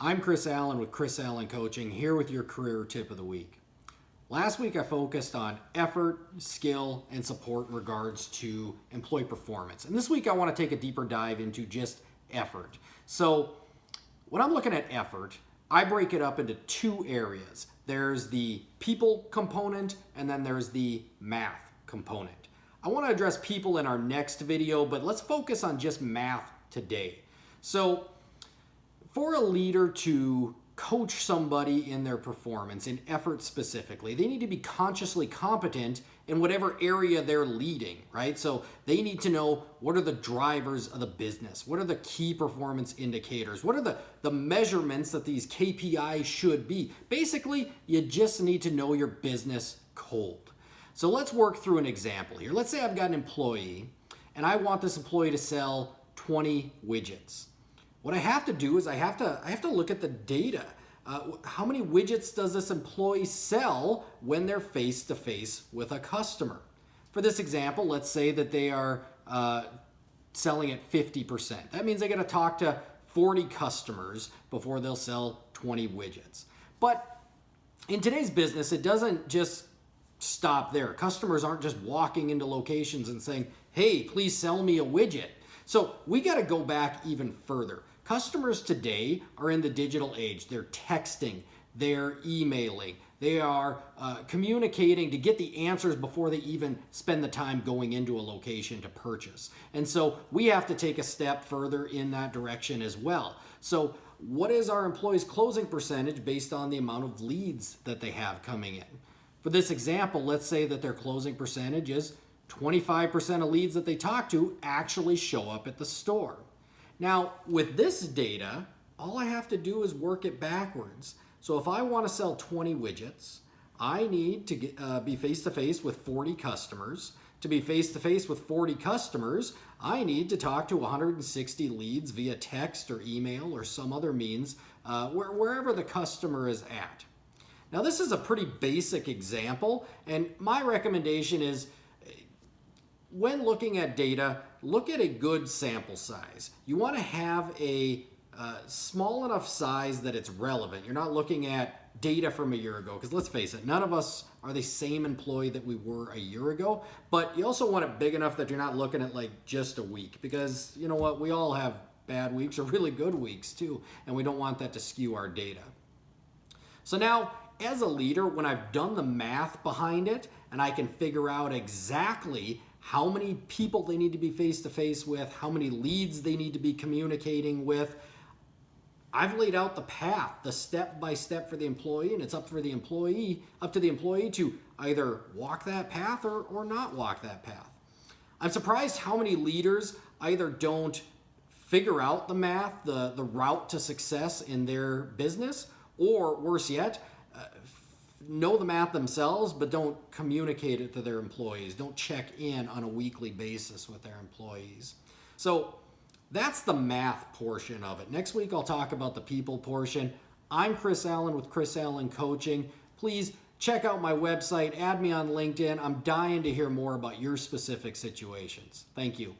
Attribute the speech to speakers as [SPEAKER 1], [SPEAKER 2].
[SPEAKER 1] I'm Chris Allen with Chris Allen Coaching, here with your career tip of the week. Last week I focused on effort, skill, and support in regards to employee performance. And this week I want to take a deeper dive into just effort. So when I'm looking at effort, I break it up into two areas. There's the people component and then there's the math component. I want to address people in our next video, but let's focus on just math today. So for a leader to coach somebody in their performance, in effort specifically, they need to be consciously competent in whatever area they're leading, right? So they need to know what are the drivers of the business, what are the key performance indicators, what are the measurements that these KPIs should be. Basically, you just need to know your business cold. So let's work through an example here. Let's say I've got an employee and I want this employee to sell 20 widgets. What I have to do is I have to look at the data. How many widgets does this employee sell when they're face to face with a customer? For this example, let's say that they are selling at 50%. That means they got to talk to 40 customers before they'll sell 20 widgets. But in today's business, it doesn't just stop there. Customers aren't just walking into locations and saying, "Hey, please sell me a widget." So we got to go back even further. Customers today are in the digital age. They're texting, they're emailing, they are communicating to get the answers before they even spend the time going into a location to purchase. And so we have to take a step further in that direction as well. So what is our employees' closing percentage based on the amount of leads that they have coming in? For this example, let's say that their closing percentage is 25% of leads that they talk to actually show up at the store. Now, with this data, all I have to do is work it backwards. So if I want to sell 20 widgets, I need to be face-to-face with 40 customers. To be face-to-face with 40 customers, I need to talk to 160 leads via text or email or some other means, wherever the customer is at. Now, this is a pretty basic example, and my recommendation is, when looking at data, look at a good sample size. You want to have a small enough size that it's relevant. You're not looking at data from a year ago, because let's face it, none of us are the same employee that we were a year ago, but you also want it big enough that you're not looking at like just a week, because you know what, we all have bad weeks or really good weeks too, and we don't want that to skew our data. So now, as a leader, when I've done the math behind it and I can figure out exactly how many people they need to be face-to-face with, how many leads they need to be communicating with, I've laid out the path, the step-by-step for the employee, and it's up to the employee to either walk that path or not walk that path. I'm surprised how many leaders either don't figure out the math, the route to success in their business, or worse yet, know the math themselves, but don't communicate it to their employees, don't check in on a weekly basis with their employees. So that's the math portion of it. Next week, I'll talk about the people portion. I'm Chris Allen with Chris Allen Coaching. Please check out my website, add me on LinkedIn. I'm dying to hear more about your specific situations. Thank you.